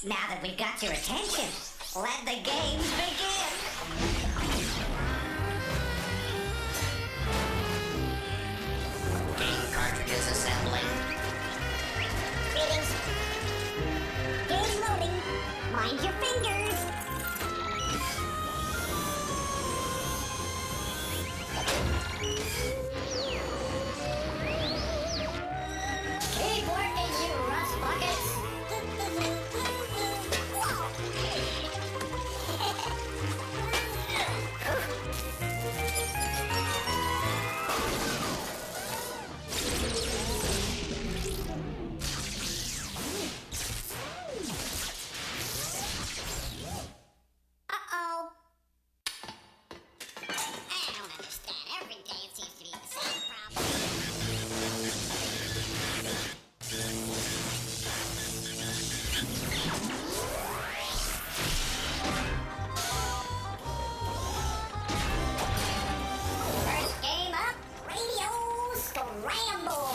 Now that we've got your attention, let the games begin. Game cartridges assembling. Greetings. Game loading. Mind your fingers. Keep working, you rust buckets. Uh-oh. I don't understand. Every day it seems to be the same problem. First game up, Radio Scramble.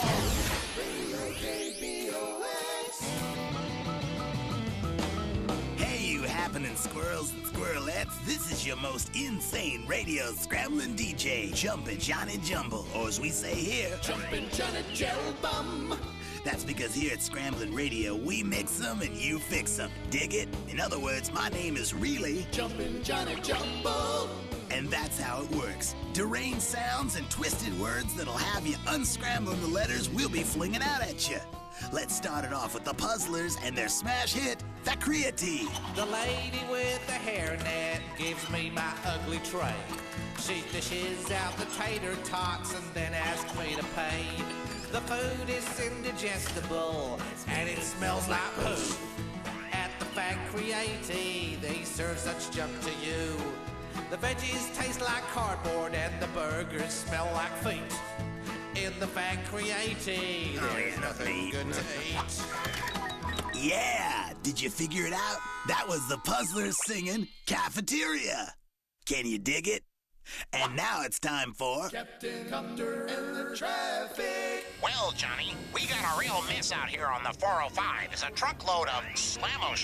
Hey, you happening squirrels and squirrelettes. This is your most insane radio scrambling DJ, Jumpin' Johnny Jumble, or as we say here, Jumpin' Johnny Jellbum. That's because here at Scramblin' Radio, we mix 'em and you fix 'em. Dig it? In other words, my name is really Jumpin' Johnny Jumble. and that's how it works. Deranged sounds and twisted words that'll have you unscrambling the letters we'll be flinging out at you. Let's start it off with the Puzzlers and their smash hit, The Creatine. The lady with the hairnet gives me my ugly tray. She dishes out the tater tots and then asks me to pay. The food is indigestible and it smells like poo. At the factory 80, they serve such junk to you. The veggies taste like cardboard and the burgers smell like feet. In the factory 80, there's nothing good to eat. Yeah, did you figure it out? That was the Puzzlers singing Cafeteria. Can you dig it? And now it's time for Captain Copter and the traffic. Well, Johnny, we got a real mess out here on the 405 as a truckload of Slammer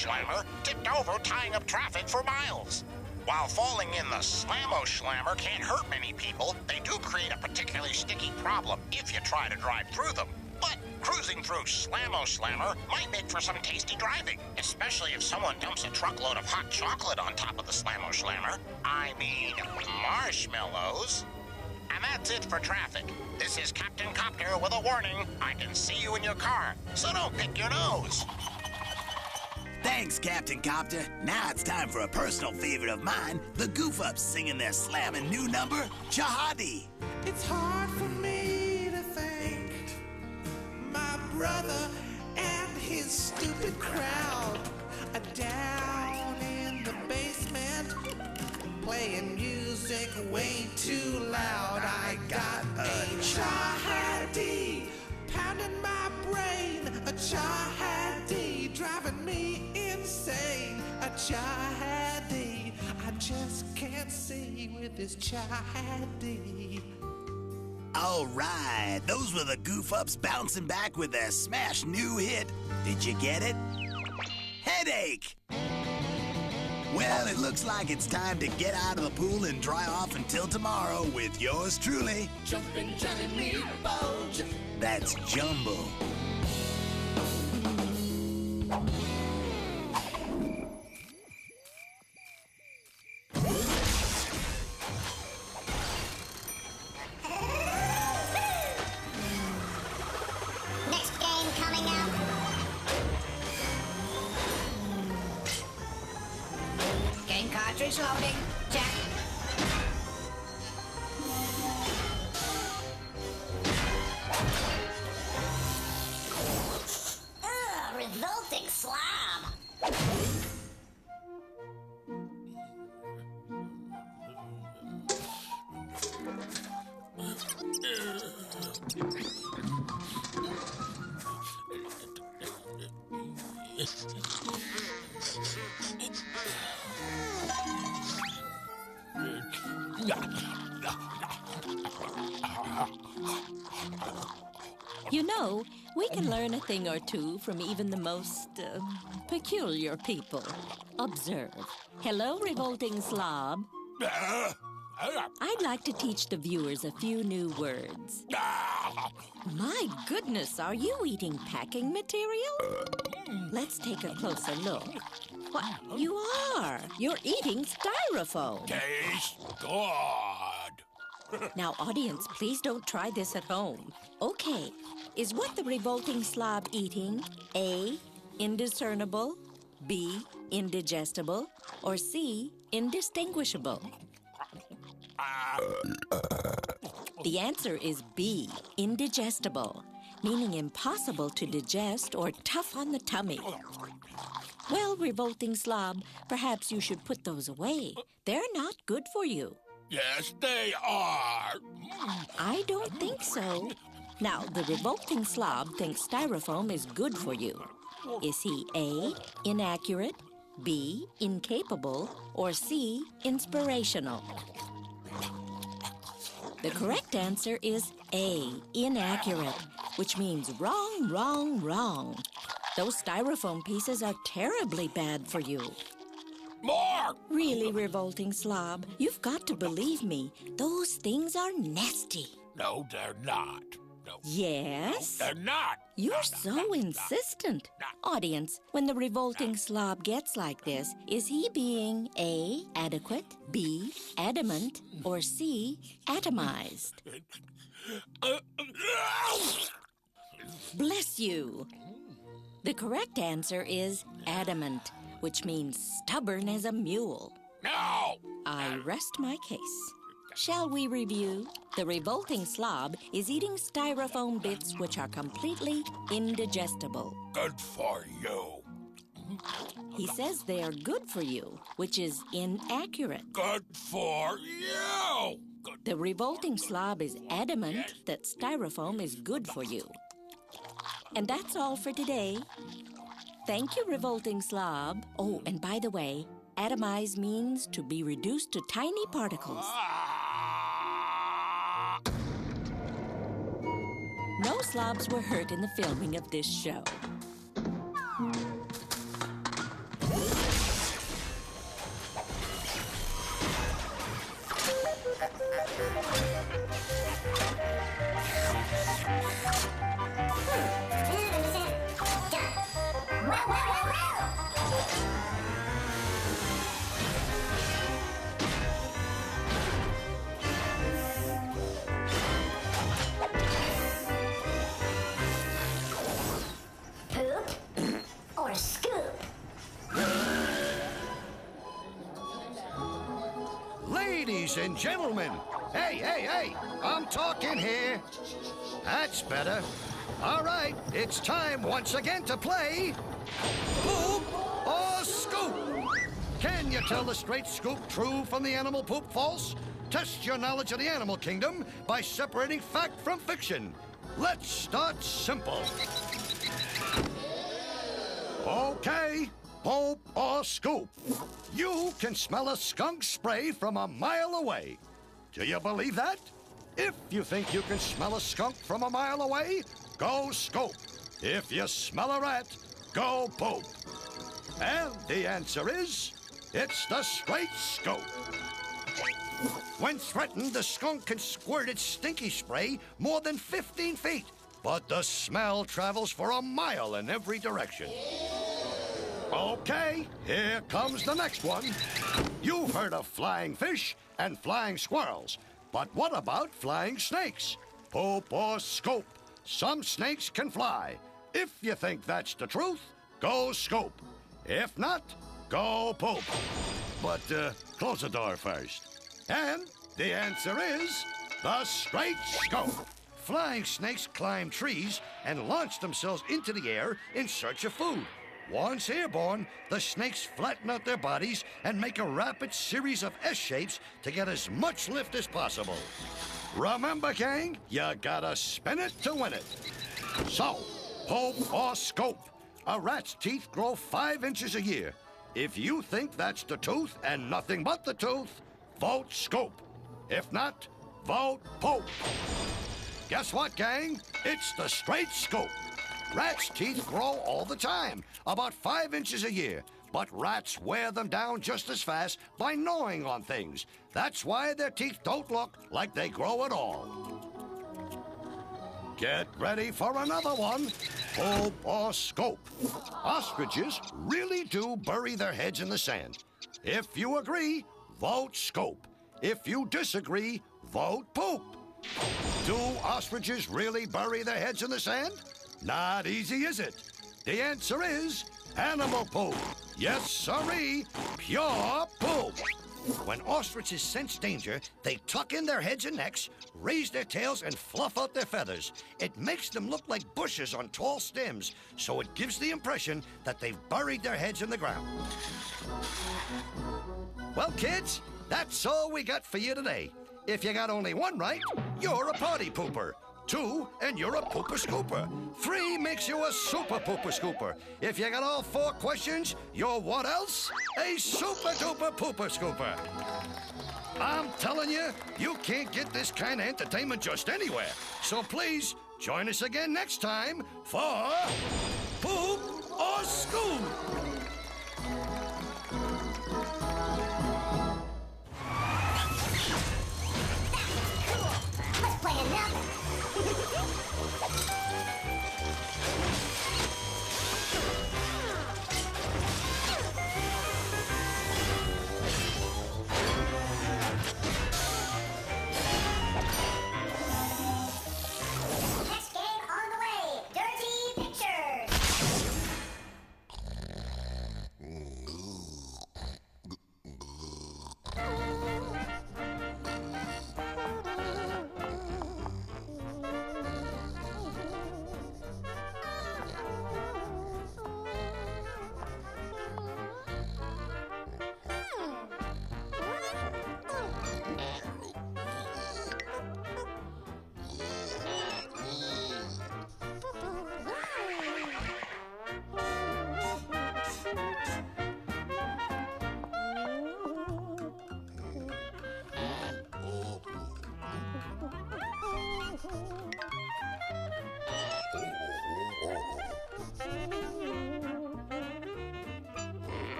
tipped over tying up traffic for miles. While falling in the Slammer can't hurt many people, they do create a particularly sticky problem if you try to drive through them. But cruising through Slammer might make for some tasty driving, especially if someone dumps a truckload of hot chocolate on top of the Slammer. I mean, marshmallows. And that's it for traffic. This is Captain Copter with a warning. I can see you in your car, so don't pick your nose. Thanks, Captain Copter. Now it's time for a personal favorite of mine, the Goof Ups singing their slammin' new number, Jihadi. It's hard for me to think my brother and his stupid crowd are down in the basement playing music way too loud. I got a jihadi pounding my brain, a jihadi driving me insane, a jihadi I just can't see with this jihadi. All right, those were the Goof Ups bouncing back with their smash new hit. Did you get it? Headache! Well, it looks like it's time to get out of the pool and dry off until tomorrow with yours truly. Jumpin' Johnny Meatball. That's Jumbo. Next game coming up. Game cartridge loading. Check. Ugh, revolting slob. You know, we can learn a thing or two from even the most peculiar people. Observe. Hello, revolting slob. I'd like to teach the viewers a few new words. My goodness, are you eating packing material? Let's take a closer look. What? You are. You're eating styrofoam. Tastes good. Now, audience, please don't try this at home. Okay, is what the revolting slob eating A, indiscernible, B, indigestible, or C, indistinguishable? The answer is B, indigestible, meaning impossible to digest or tough on the tummy. Well, revolting slob, perhaps you should put those away. They're not good for you. Yes, they are. I don't think so. Now, the revolting slob thinks styrofoam is good for you. Is he A, inaccurate, B, incapable, or C, inspirational? The correct answer is A, inaccurate, which means wrong, wrong, wrong. Those styrofoam pieces are terribly bad for you. More! Really, revolting slob, you've got to believe me. Those things are nasty. No, they're not. No. Yes? They're not. You're so insistent. Audience, when the revolting slob gets like this, is he being A, adequate, B, adamant, or C, atomized? Bless you. The correct answer is adamant, which means stubborn as a mule. No! I rest my case. Shall we review? The revolting slob is eating styrofoam bits which are completely indigestible. Good for you. He says they are good for you, which is inaccurate. Good for you. Good. The revolting slob is adamant that styrofoam is good for you. And that's all for today. Thank you, revolting slob. Oh, and by the way, atomize means to be reduced to tiny particles. No slobs were hurt in the filming of this show. Poop or scoop? Ladies and gentlemen, hey, I'm talking here. That's better. All right, it's time once again to play Poop or Scoop. Can you tell the straight scoop true from the animal poop false? Test your knowledge of the animal kingdom by separating fact from fiction. Let's start simple. Okay, Poop or Scoop. You can smell a skunk spray from a mile away. Do you believe that? If you think you can smell a skunk from a mile away, go Scoop. If you smell a rat, go Poop. And the answer is, it's the straight scoop. When threatened, the skunk can squirt its stinky spray more than 15 feet, but the smell travels for a mile in every direction. Okay, here comes the next one. You've heard of flying fish and flying squirrels, but what about flying snakes? Poop or Scoop? Some snakes can fly. If you think that's the truth, go Scoop. If not, go Poop. But close the door first. And the answer is the straight scoop. Flying snakes climb trees and launch themselves into the air in search of food. Once airborne, the snakes flatten out their bodies and make a rapid series of S shapes to get as much lift as possible. Remember, gang, you gotta spin it to win it. So, Poop or Scoop? A rat's teeth grow 5 inches a year. If you think that's the tooth and nothing but the tooth, vote Scoop. If not, vote Poop. Guess what, gang? It's the straight scope. Rats' teeth grow all the time, about 5 inches a year. But rats wear them down just as fast by gnawing on things. That's why their teeth don't look like they grow at all. Get ready for another one. Poop or scope. Ostriches really do bury their heads in the sand. If you agree, vote scope. If you disagree, vote poop. Do ostriches really bury their heads in the sand? Not easy, is it? The answer is animal poop. Yes, sirree, pure poop. When ostriches sense danger, they tuck in their heads and necks, raise their tails, and fluff out their feathers. It makes them look like bushes on tall stems, so it gives the impression that they've buried their heads in the ground. Well, kids, that's all we got for you today. If you got only one right, you're a party pooper. 2, and you're a pooper scooper. 3 makes you a super pooper scooper. If you got all 4 questions, you're what else? A super duper pooper scooper. I'm telling you, you can't get this kind of entertainment just anywhere. So please, join us again next time for Poop or Scoop. Let's play another. Next game on the way. Dirty Pictures.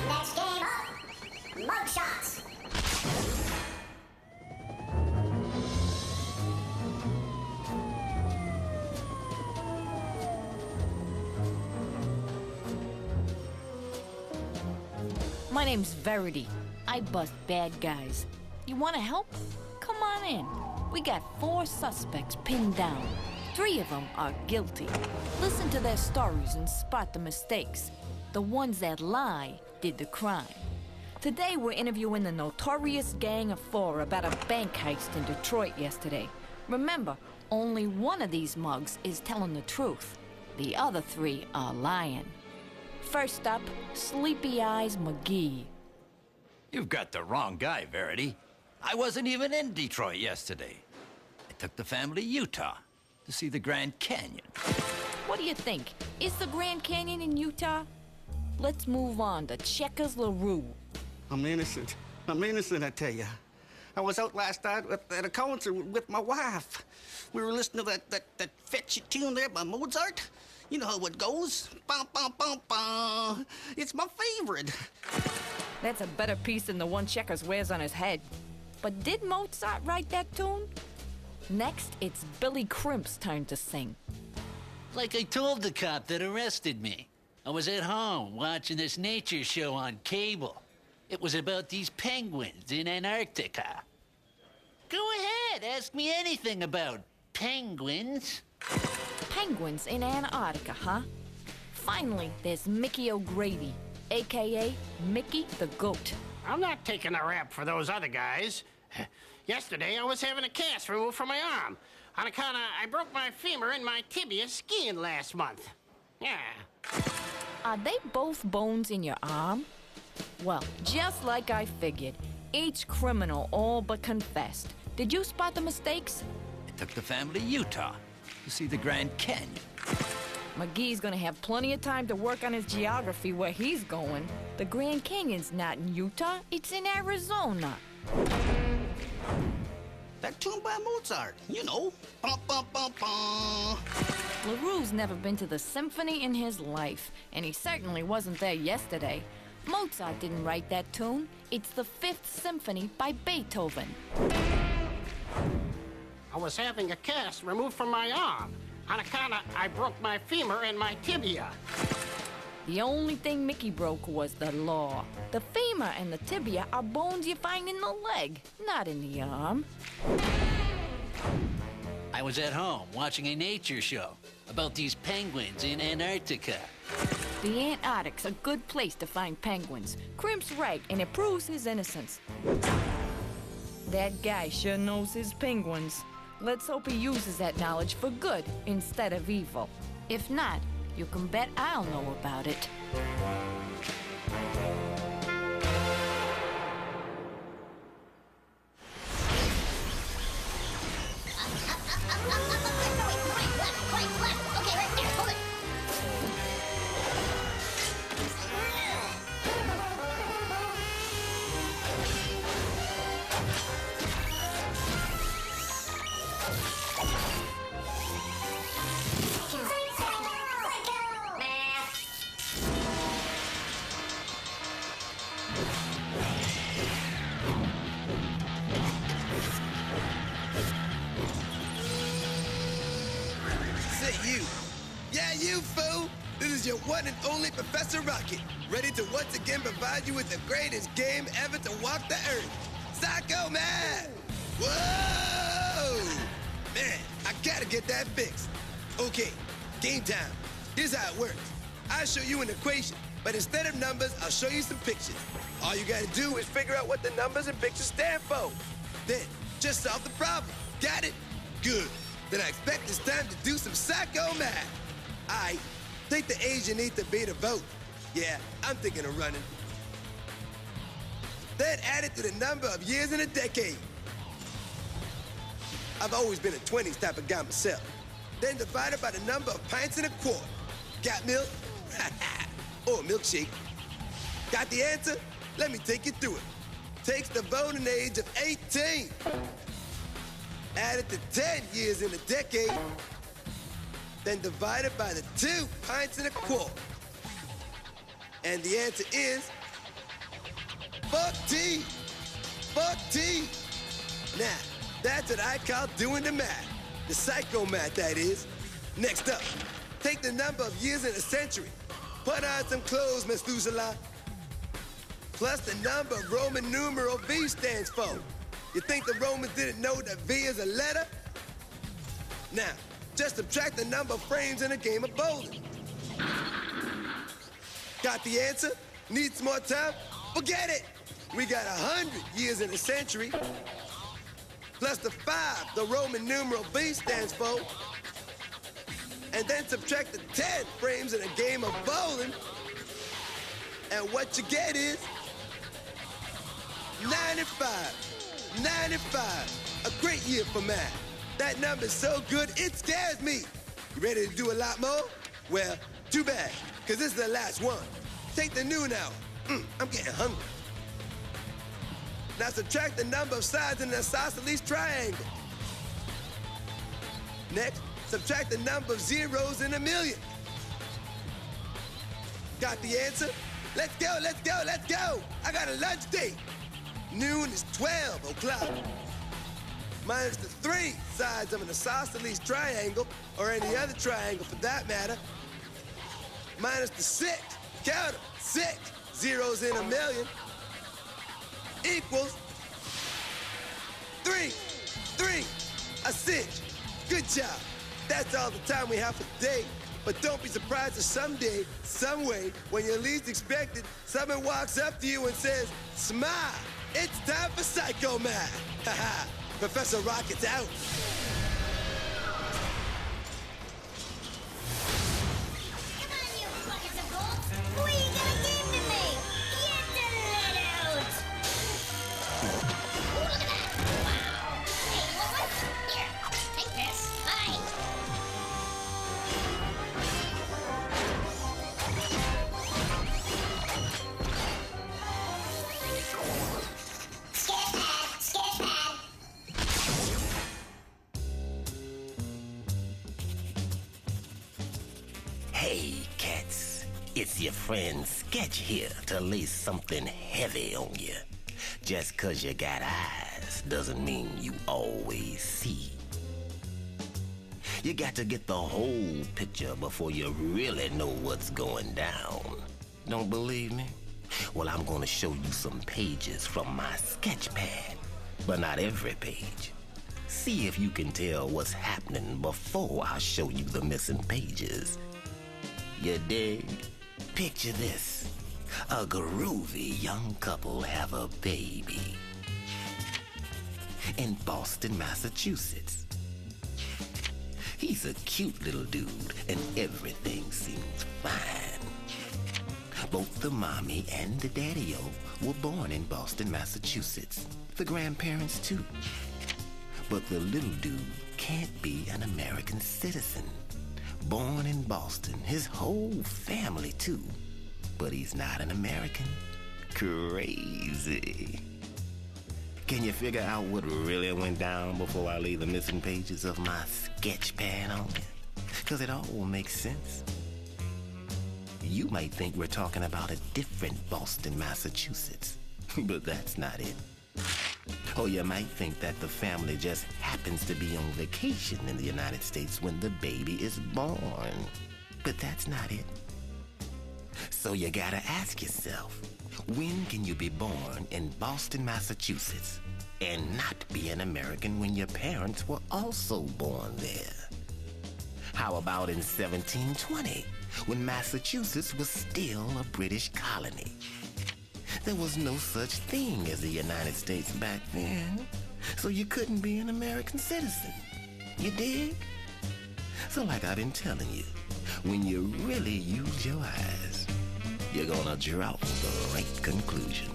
Next game up. Mug shots. My name's Verity. I bust bad guys. You want to help? Come on in. We got 4 suspects pinned down. 3 of them are guilty. Listen to their stories and spot the mistakes. The ones that lie did the crime. Today we're interviewing the notorious Gang of Four about a bank heist in Detroit yesterday. Remember, only one of these mugs is telling the truth. The other three are lying. First up, Sleepy Eyes McGee. You've got the wrong guy, Verity. I wasn't even in Detroit yesterday. I took the family to Utah to see the Grand Canyon. What do you think? Is the Grand Canyon in Utah? Let's move on to Checkers LaRue. I'm innocent. I'm innocent, I tell you. I was out last night at a concert with my wife. We were listening to that fetchy tune there by Mozart. You know how it goes. Bum, bum, bum, bum. It's my favorite. That's a better piece than the one Checkers wears on his head. But did Mozart write that tune? Next, it's Billy Crimp's turn to sing. Like I told the cop that arrested me, I was at home watching this nature show on cable. It was about these penguins in Antarctica. Go ahead, ask me anything about penguins. Penguins in Antarctica, huh? Finally, there's Mickey O'Grady, a.k.a. Mickey the Goat. I'm not taking a rap for those other guys. Yesterday, I was having a cast removed from my arm. On account of I broke my femur and my tibia skiing last month. Yeah. Are they both bones in your arm? Well, just like I figured, each criminal all but confessed. Did you spot the mistakes? I took the family to Utah to see the Grand Canyon. McGee's gonna have plenty of time to work on his geography where he's going. The Grand Canyon's not in Utah, it's in Arizona. That tune by Mozart, you know. Bum, bum, bum, bum. LaRue's never been to the symphony in his life, and he certainly wasn't there yesterday. Mozart didn't write that tune. It's the Fifth Symphony by Beethoven. I was having a cast removed from my arm. On account of I broke my femur and my tibia. The only thing Mickey broke was the law. The femur and the tibia are bones you find in the leg, not in the arm. I was at home watching a nature show about these penguins in Antarctica. The Antarctic's a good place to find penguins. Crimp's right, and it proves his innocence. That guy sure knows his penguins. Let's hope he uses that knowledge for good instead of evil. If not, you can bet I'll know about it. Right, left. Okay, right there. Hold it. You fool! This is your one and only Professor Rocket, ready to once again provide you with the greatest game ever to walk the earth. Psycho Man! Whoa! Man, I gotta get that fixed. Okay, game time. Here's how it works. I'll show you an equation, but instead of numbers, I'll show you some pictures. All you gotta do is figure out what the numbers and pictures stand for. Then, just solve the problem. Got it? Good. Then I expect it's time to do some psycho math. Aight, take the age you need to be to vote. Yeah, I'm thinking of running. Then add it to the number of years in a decade. I've always been a 20s type of guy myself. Then divide it by the number of pints in a quart. Got milk? Or a milkshake. Got the answer? Let me take you through it. Takes the voting age of 18. Add it to 10 years in a decade. Then divide it by the 2 pints in a quart. And the answer is 14. 14. Now, that's what I call doing the math. The psycho math, that is. Next up, take the number of years in a century. Put on some clothes, Methuselah. Plus the number Roman numeral V stands for. You think the Romans didn't know that V is a letter? Now, just subtract the number of frames in a game of bowling. Got the answer? Need some more time? Forget it! we got 100 years in a century, plus the 5 the Roman numeral B stands for, and then subtract the 10 frames in a game of bowling, and what you get is 95. 95. A great year for math. That number's so good, it scares me. You ready to do a lot more? Well, too bad, because this is the last one. Take the noon hour. I'm getting hungry. Now subtract the number of sides in an isosceles triangle. Next, subtract the number of zeros in a million. Got the answer? Let's go, let's go, let's go! I got a lunch date. Noon is 12 o'clock. Minus the 3 sides of an isosceles triangle, or any other triangle for that matter. Minus the 6, count them, 6 zeros in a million, equals 3, a cinch. Good job. That's all the time we have for today. But don't be surprised if someday, some way, when you're least expected, someone walks up to you and says, "Smile, it's time for Psycho Math." Haha, Professor Rocket's out. Come on, you buckets of gold. What are you gonna give to me? Get the lead out. Ooh, look at that. Wow. Hey, you want one? Here, take this. Bye. Skip pad. Hey, cats. It's your friend Sketch here to lay something heavy on you. Just 'cause you got eyes doesn't mean you always see. You got to get the whole picture before you really know what's going down. Don't believe me? Well, I'm gonna show you some pages from my sketch pad, but not every page. See if you can tell what's happening before I show you the missing pages. You dig? Picture this. A groovy young couple have a baby in Boston, Massachusetts. He's a cute little dude and everything seems fine. Both the mommy and the daddy-o were born in Boston, Massachusetts. The grandparents too. But the little dude can't be an American citizen. Born in Boston, his whole family too. But he's not an American. Crazy. Can you figure out what really went down before I lay the missing pages of my sketch pad on you? 'Cause it all makes sense. You might think we're talking about a different Boston, Massachusetts, but that's not it. Or you might think that the family just happens to be on vacation in the United States when the baby is born, but that's not it. So you gotta ask yourself, when can you be born in Boston, Massachusetts and not be an American when your parents were also born there? How about in 1720, when Massachusetts was still a British colony? There was no such thing as the United States back then, so you couldn't be an American citizen. You dig? So like I've been telling you, when you really use your eyes, you're gonna draw the right conclusions.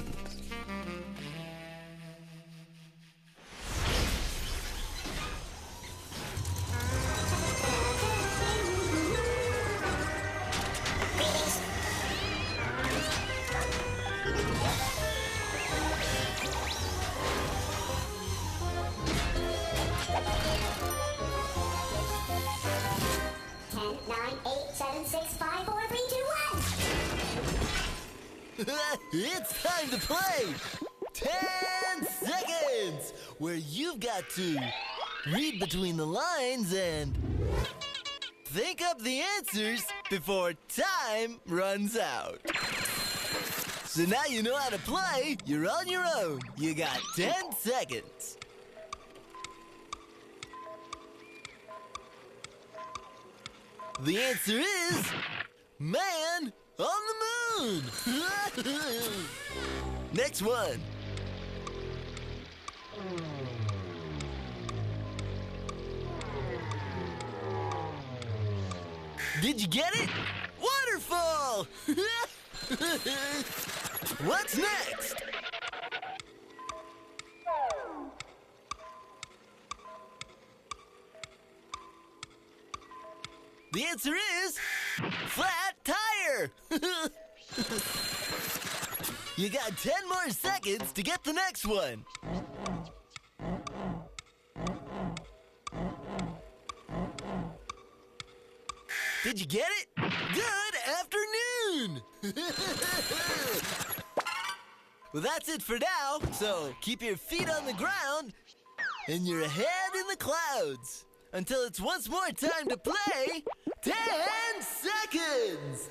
It's time to play 10 Seconds, where you've got to read between the lines and think up the answers before time runs out. So now you know how to play. You're on your own. You got 10 seconds. The answer is Man on the Moon. Next one. Did you get it? Waterfall! What's next? The answer is flat tire. You got 10 more seconds to get the next one. Did you get it? Good afternoon! Well, that's it for now, so keep your feet on the ground and your head in the clouds until it's once more time to play 10 seconds!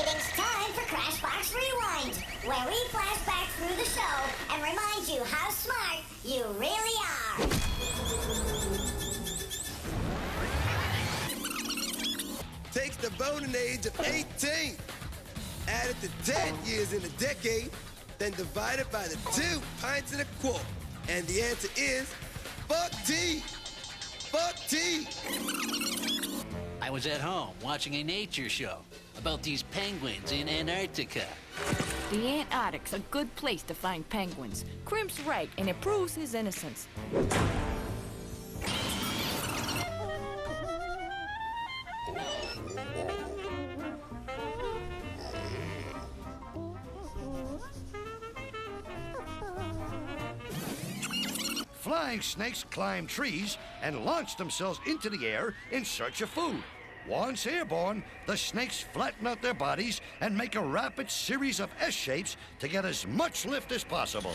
It's time for Crashbox Rewind, where we flash back through the show and remind you how smart you really are. Takes the voting age of 18. Add it to 10 years in a decade, then divide it by the 2 pints and a quart. And the answer is fuck tea. Fuck tea. I was at home watching a nature show about these penguins in Antarctica. The Antarctic's a good place to find penguins. Crimp's right, and it proves his innocence. Flying snakes climb trees and launch themselves into the air in search of food. Once airborne, the snakes flatten out their bodies and make a rapid series of S-shapes to get as much lift as possible.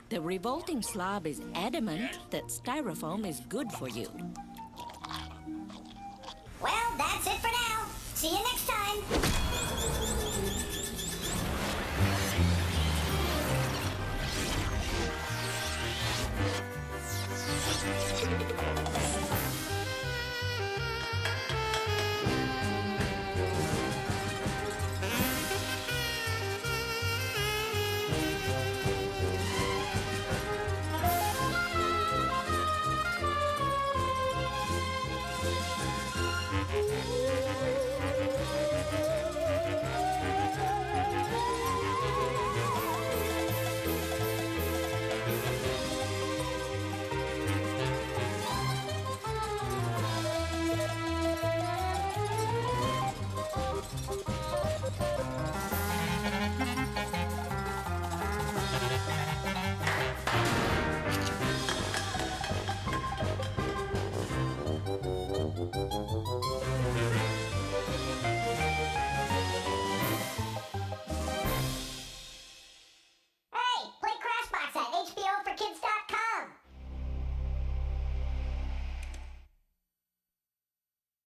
The revolting slob is adamant that styrofoam is good for you. Well, that's it for now. See you next